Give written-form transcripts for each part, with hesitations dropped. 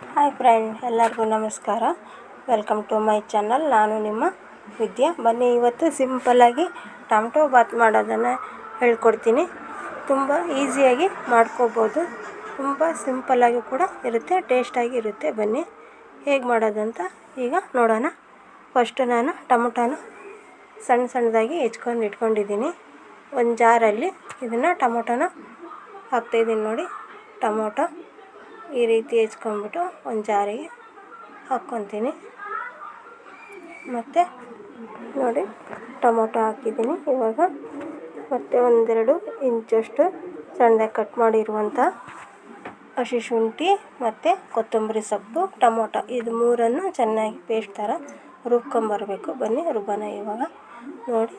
Hi friend, ಎಲ್ಲರಿಗೂ ನಮಸ್ಕಾರ. Welcome to my channel. ನಾನು ನಿಮ್ಮ ವಿದ್ಯಾ. ಬನ್ನಿ, ಇವತ್ತು ಸಿಂಪಲ್ಲಾಗಿ ಟೊಮೆಟೊ ಬಾತ್ ಮಾಡೋದನ್ನು ಹೇಳ್ಕೊಡ್ತೀನಿ. ತುಂಬ ಈಸಿಯಾಗಿ ಮಾಡ್ಕೋಬೋದು. ತುಂಬ ಸಿಂಪಲ್ಲಾಗಿ ಕೂಡ ಇರುತ್ತೆ, ಟೇಸ್ಟಾಗಿ ಇರುತ್ತೆ. ಬನ್ನಿ ಹೇಗೆ ಮಾಡೋದಂತ ಈಗ ನೋಡೋಣ. ಫಸ್ಟು ನಾನು ಟೊಮೆಟೊನ ಸಣ್ಣದಾಗಿ ಹೆಚ್ಕೊಂಡು ಇಟ್ಕೊಂಡಿದ್ದೀನಿ. ಒಂದು ಜಾರಲ್ಲಿ ಇದನ್ನು ಟೊಮೆಟೊನ ಹಾಕ್ತಾಯಿದ್ದೀನಿ. ನೋಡಿ, ಟೊಮೊಟೊ ಈ ರೀತಿ ಹೆಚ್ಕೊಂಡ್ಬಿಟ್ಟು ಒಂದು ಜಾರಿಗೆ ಹಾಕ್ಕೊತೀನಿ. ಮತ್ತು ನೋಡಿ, ಟೊಮೊಟೊ ಹಾಕಿದ್ದೀನಿ. ಇವಾಗ ಮತ್ತು ಒಂದೆರಡು ಇಂಚಷ್ಟು ಸಣ್ಣದಾಗಿ ಕಟ್ ಮಾಡಿರುವಂಥ ಹಸಿ ಶುಂಠಿ ಮತ್ತು ಕೊತ್ತಂಬರಿ ಸೊಪ್ಪು, ಟೊಮೊಟೊ ಇದು ಮೂರನ್ನು ಚೆನ್ನಾಗಿ ಪೇಸ್ಟ್ ಥರ ರುಬ್ಕೊಂಬರಬೇಕು. ಬನ್ನಿ ರುಬ್ಬೋಣ ಇವಾಗ. ನೋಡಿ,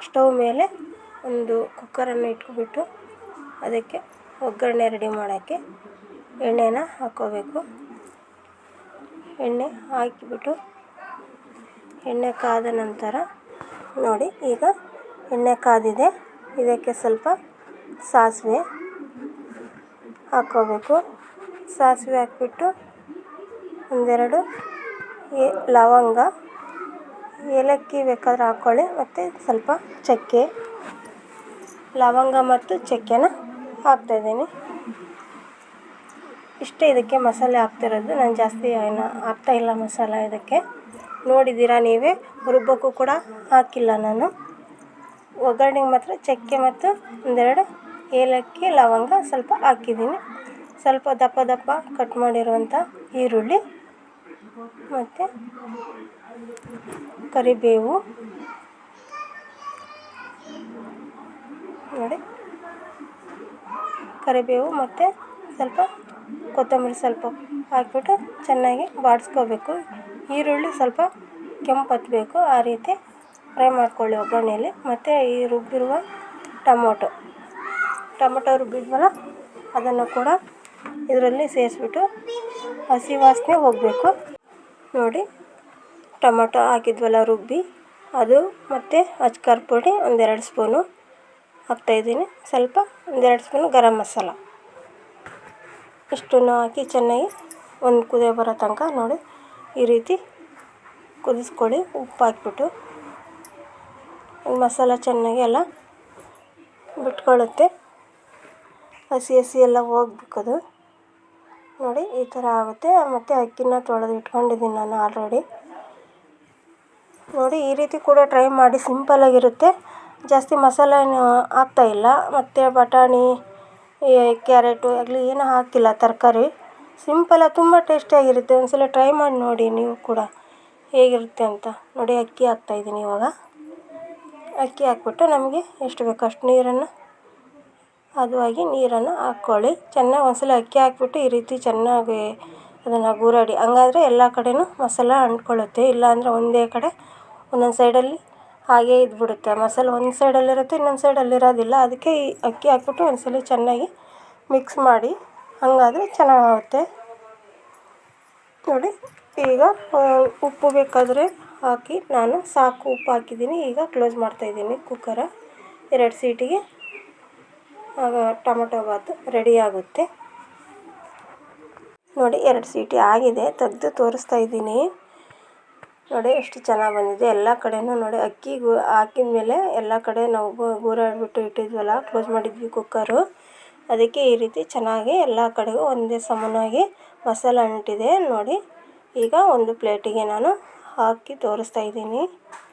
ಸ್ಟವ್ ಮೇಲೆ ಒಂದು ಕುಕ್ಕರನ್ನು ಇಟ್ಕೊಬಿಟ್ಟು ಅದಕ್ಕೆ ಒಗ್ಗರಣೆ ರೆಡಿ ಮಾಡೋಕ್ಕೆ ಎಣ್ಣೆನ ಹಾಕ್ಕೋಬೇಕು. ಎಣ್ಣೆ ಹಾಕಿಬಿಟ್ಟು ಎಣ್ಣೆ ಕಾದ ನಂತರ ನೋಡಿ, ಈಗ ಎಣ್ಣೆ ಕಾದಿದೆ. ಇದಕ್ಕೆ ಸ್ವಲ್ಪ ಸಾಸಿವೆ ಹಾಕ್ಕೋಬೇಕು. ಸಾಸಿವೆ ಹಾಕ್ಬಿಟ್ಟು ಒಂದೆರಡು ಲವಂಗ, ಏಲಕ್ಕಿ ಬೇಕಾದ್ರೆ ಹಾಕ್ಕೊಳ್ಳಿ, ಮತ್ತು ಸ್ವಲ್ಪ ಚಕ್ಕೆ, ಲವಂಗ ಮತ್ತು ಚಕ್ಕೆನ ಹಾಕ್ತಾಯಿದ್ದೀನಿ. ಇಷ್ಟೇ ಇದಕ್ಕೆ ಮಸಾಲೆ ಹಾಕ್ತಿರೋದು. ನಾನು ಜಾಸ್ತಿ ಏನು ಹಾಕ್ತಾಯಿಲ್ಲ ಮಸಾಲೆ ಇದಕ್ಕೆ. ನೋಡಿದ್ದೀರಾ ನೀವೇ, ರುಬ್ಬಕ್ಕೂ ಕೂಡ ಹಾಕಿಲ್ಲ ನಾನು. ಒಗ್ಗರಣೆಗೆ ಮಾತ್ರ ಚಕ್ಕೆ ಮತ್ತು ಒಂದೆರಡು ಏಲಕ್ಕಿ, ಲವಂಗ ಸ್ವಲ್ಪ ಹಾಕಿದ್ದೀನಿ. ಸ್ವಲ್ಪ ದಪ್ಪ ಕಟ್ ಮಾಡಿರುವಂಥ ಈರುಳ್ಳಿ ಮತ್ತು ಕರಿಬೇವು, ನೋಡಿ ಕರಿಬೇವು ಮತ್ತು ಸ್ವಲ್ಪ ಕೊತ್ತಂಬರಿ ಸ್ವಲ್ಪ ಹಾಕ್ಬಿಟ್ಟು ಚೆನ್ನಾಗಿ ಬಾಡಿಸ್ಕೋಬೇಕು. ಈರುಳ್ಳಿ ಸ್ವಲ್ಪ ಕೆಂಪು ಹತ್ತಬೇಕು, ಆ ರೀತಿ ಫ್ರೈ ಮಾಡ್ಕೊಳ್ಳಿ ಒಗ್ಗರಣೆಯಲ್ಲಿ. ಮತ್ತು ಈ ರುಬ್ಬಿರುವ ಟೊಮೊಟೊ ರುಬ್ಬಿದ್ವಲ್ಲ ಅದನ್ನು ಕೂಡ ಇದರಲ್ಲಿ ಸೇರಿಸ್ಬಿಟ್ಟು ಹಸಿ ವಾಸನೆ ಹೋಗಬೇಕು. ನೋಡಿ, ಟೊಮೊಟೊ ಹಾಕಿದ್ವಲ್ಲ ರುಬ್ಬಿ, ಅದು ಮತ್ತು ಅಚ್ಕಾರದ ಪುಡಿ ಒಂದೆರಡು ಸ್ಪೂನು ಹಾಕ್ತಾಯಿದ್ದೀನಿ. ಸ್ವಲ್ಪ ಒಂದೆರಡು ಸ್ಪೂನು ಗರಂ ಮಸಾಲ, ಇಷ್ಟನ್ನು ಹಾಕಿ ಚೆನ್ನಾಗಿ ಒಂದು ಕುದಿ ಬರೋ ತನಕ ನೋಡಿ ಈ ರೀತಿ ಕುದಿಸ್ಕೊಳ್ಳಿ. ಉಪ್ಪು ಹಾಕ್ಬಿಟ್ಟು ಮಸಾಲ ಚೆನ್ನಾಗಿ ಎಲ್ಲ ಬಿಟ್ಕೊಳ್ಳುತ್ತೆ, ಹಸಿ ಎಲ್ಲ ಹೋಗ್ಬೇಕದು. ನೋಡಿ, ಈ ಥರ ಆಗುತ್ತೆ. ಮತ್ತು ಅಕ್ಕಿನ ತೊಳೆದು ಇಟ್ಕೊಂಡಿದ್ದೀನಿ ನಾನು ಆಲ್ರೆಡಿ. ನೋಡಿ, ಈ ರೀತಿ ಕೂಡ ಟ್ರೈ ಮಾಡಿ, ಸಿಂಪಲ್ಲಾಗಿರುತ್ತೆ. ಜಾಸ್ತಿ ಮಸಾಲೆ ಹಾಕ್ತಾಯಿಲ್ಲ. ಮತ್ತು ಬಟಾಣಿ, ಕ್ಯಾರೆಟು ಆಗಲಿ ಏನೂ ಹಾಕಿಲ್ಲ, ತರಕಾರಿ ಸಿಂಪಲ್ಲಾಗಿ ತುಂಬ ಟೇಸ್ಟಿಯಾಗಿರುತ್ತೆ. ಒಂದ್ಸಲ ಟ್ರೈ ಮಾಡಿ ನೋಡಿ ನೀವು ಕೂಡ ಹೇಗಿರುತ್ತೆ ಅಂತ. ನೋಡಿ, ಅಕ್ಕಿ ಹಾಕ್ತಾಯಿದ್ದೀನಿ ಇವಾಗ. ಅಕ್ಕಿ ಹಾಕ್ಬಿಟ್ಟು ನಮಗೆ ಎಷ್ಟು ಬೇಕೋ ಅಷ್ಟು ನೀರನ್ನು ಹದವಾಗಿ ನೀರನ್ನು ಹಾಕ್ಕೊಳ್ಳಿ. ಚೆನ್ನಾಗಿ ಒಂದ್ಸಲ ಅಕ್ಕಿ ಹಾಕ್ಬಿಟ್ಟು ಈ ರೀತಿ ಚೆನ್ನಾಗಿ ಅದನ್ನು ಗೂರಾಡಿ, ಹಂಗಾದರೆ ಎಲ್ಲ ಕಡೆಯೂ ಮಸಾಲ ಅಂಟ್ಕೊಳ್ಳುತ್ತೆ. ಇಲ್ಲಾಂದರೆ ಒಂದೇ ಕಡೆ ಒಂದೊಂದು ಸೈಡಲ್ಲಿ ಹಾಗೇ ಇದ್ಬಿಡುತ್ತೆ. ಮಸಾಲೆ ಒಂದು ಸೈಡಲ್ಲಿರುತ್ತೆ, ಇನ್ನೊಂದು ಸೈಡಲ್ಲಿರೋದಿಲ್ಲ. ಅದಕ್ಕೆ ಈ ಅಕ್ಕಿ ಹಾಕ್ಬಿಟ್ಟು ಒಂದ್ಸಲ ಚೆನ್ನಾಗಿ ಮಿಕ್ಸ್ ಮಾಡಿ, ಹಂಗಾದರೆ ಚೆನ್ನಾಗಾಗುತ್ತೆ. ನೋಡಿ, ಈಗ ಉಪ್ಪು ಬೇಕಾದರೆ ಹಾಕಿ, ನಾನು ಸಾಕು ಉಪ್ಪು ಹಾಕಿದ್ದೀನಿ. ಈಗ ಕ್ಲೋಸ್ ಮಾಡ್ತಾಯಿದ್ದೀನಿ ಕುಕ್ಕರ. 2 ಸೀಟಿಗೆ ಆಗ ಟೊಮೊಟೊ ಬಾತು ರೆಡಿ ಆಗುತ್ತೆ. ನೋಡಿ, 2 ಸೀಟಿ ಆಗಿದೆ. ತೆಗೆದು ತೋರಿಸ್ತಾ ಇದ್ದೀನಿ. ನೋಡಿ ಎಷ್ಟು ಚೆನ್ನಾಗಿ ಬಂದಿದೆ. ಎಲ್ಲ ಕಡೆಯೂ ನೋಡಿ, ಅಕ್ಕಿ ಹಾಕಿದ ಮೇಲೆ ಎಲ್ಲ ಕಡೆ ನಾವು ಗೂರಾಡ್ಬಿಟ್ಟು ಇಟ್ಟಿದ್ವಲ್ಲ, ಕ್ಲೋಸ್ ಮಾಡಿದ್ವಿ ಕುಕ್ಕರು. ಅದಕ್ಕೆ ಈ ರೀತಿ ಚೆನ್ನಾಗಿ ಎಲ್ಲ ಕಡೆಗೂ ಒಂದೇ ಸಮನಾಗಿ ಮಸಾಲೆ ಅಂಟಿದೆ. ನೋಡಿ, ಈಗ ಒಂದು ಪ್ಲೇಟಿಗೆ ನಾನು ಹಾಕಿ ತೋರಿಸ್ತಾ ಇದ್ದೀನಿ.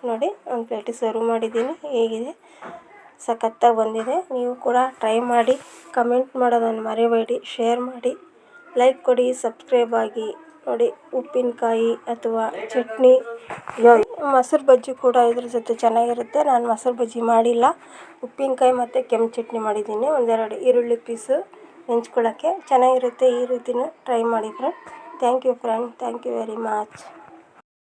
ನೋಡಿ, ಒಂದು ಪ್ಲೇಟಿಗೆ ಸರ್ವ್ ಮಾಡಿದ್ದೀನಿ. ಹೇಗಿದೆ, ಸಖತ್ತಾಗಿ ಬಂದಿದೆ. ನೀವು ಕೂಡ ಟ್ರೈ ಮಾಡಿ, ಕಮೆಂಟ್ ಮಾಡೋದನ್ನು ಮರಿಬೇಡಿ, ಶೇರ್ ಮಾಡಿ, ಲೈಕ್ ಕೊಡಿ, ಸಬ್ಸ್ಕ್ರೈಬ್ ಆಗಿ. ನೋಡಿ, ಉಪ್ಪಿನಕಾಯಿ ಅಥವಾ ಚಟ್ನಿ, ಮೊಸರು ಬಜ್ಜಿ ಕೂಡ ಇದ್ರ ಜೊತೆ ಚೆನ್ನಾಗಿರುತ್ತೆ. ನಾನು ಮೊಸರು ಬಜ್ಜಿ ಮಾಡಿಲ್ಲ, ಉಪ್ಪಿನಕಾಯಿ ಮತ್ತು ಕೆಂಪು ಚಟ್ನಿ ಮಾಡಿದ್ದೀನಿ. ಒಂದೆರಡು ಈರುಳ್ಳಿ ಪೀಸು ನೆಂಚ್ಕೊಳ್ಳೋಕ್ಕೆ ಚೆನ್ನಾಗಿರುತ್ತೆ. ಈ ರೀತಿನೂ ಟ್ರೈ ಮಾಡಿ friend. Thank you friend, thank you very much.